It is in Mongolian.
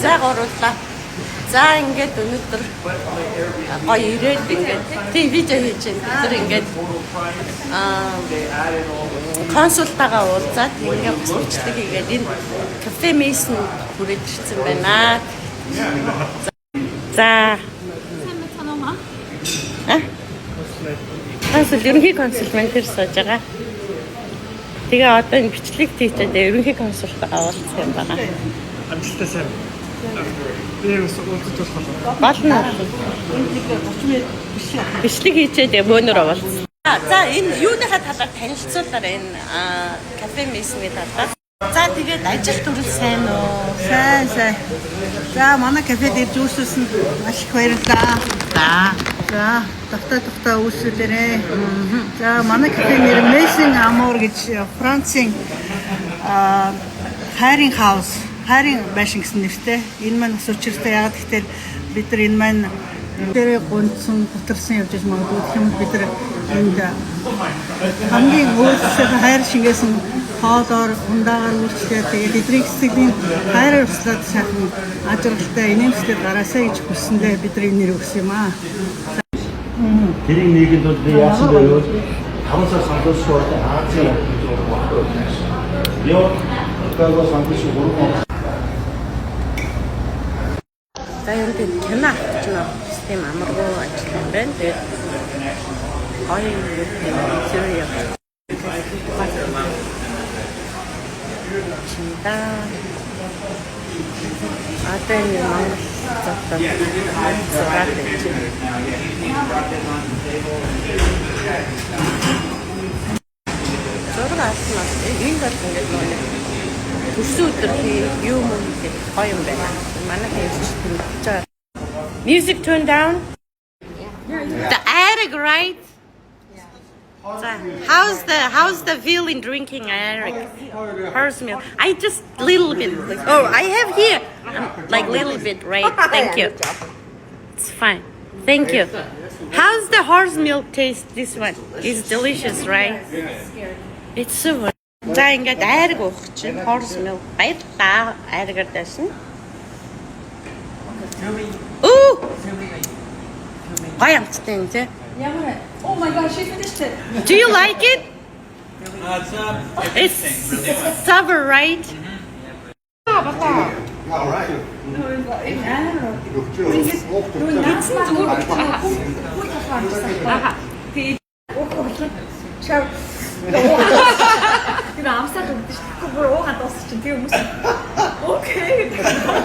пиццаг оруулаа. За ингээд өнөөдөр гоё ирээд ингээд видео хийж байна. Тэр ингээд консультагаа уулзаад ингээд бас бичлэг хийгээд энэ кафе Mason хүрээд ирсэн байна. За. Консулт ерөнхий консулт маань тэр сууж байгаа. Тэгээ одоо энэ бичлэг хийгээд ерөнхий консультаа уулзах юм байна. Амжилттай сайн. Бээс уулзаж болох болно. Бичлэг хийчээд мөнөр уулзсан. За энэ юуныхаа талаар танилцуулаарай энэ кафе Mason-ийн талаар. За тэгээд ажил төрөл сайн уу? Сайн. За манай кафед ирж үүссэн маш их баярлалаа. За тогтоо үүсэлээрээ. За манай кафе нэр Mason Amour гэж Францын хайрын хаус, хайрын байшин гэсэн нэртэй. Энэ маань бас учиртай яагаад гэвэл бид нар энэ маань дээрээ гонцсон, бутарсан явж магадгүй гэх юм бид нар энд хамгийн өөрсдөө хайр шингээсэн хоолоор ундаагаар үйлчлээ. Тэгээд эдрийг сэтгэлийн хайраар услаад сайхан ажиглалтай инээмсэглэл гараасаа гэж хүссэндээ бид нар энэ нэр өгсөн юм аа. Тэрийн нийгэмд бол би яасан бэ гэвэл 5 сар сандуушгүй Азийн ёо одоо сандуушгүй 3 он. За энэ кино авч нөө систем амаргүй ажилласан байна. Тэгээд гоё юм зүйл юм. Чинта атэн Монгол цогтой зураг байж. Зураг авсан энэ бол ингээд нөө төрсөн өдөр юм гэдэг гоё юм байна. Манай хэлж music turn down. The attic, right? How's the feeling drinking attic? Horse milk. I just little bit. Oh, I have here. Like little bit, right? Thank you. It's fine. Thank you. How's the horse milk taste? This one is delicious, right? It's super. За ингээд айраг уух чинь horse milk. Баярлалаа. Айрагаар даасан. Ooh. Гоё амттай юм тий. Oh my gosh, she finished it. Do you like it? It's sour, right? All right. Амсаад өгдөө шүү. Бүр уугаад дуусчих чинь тийм хүмүүс. Окей.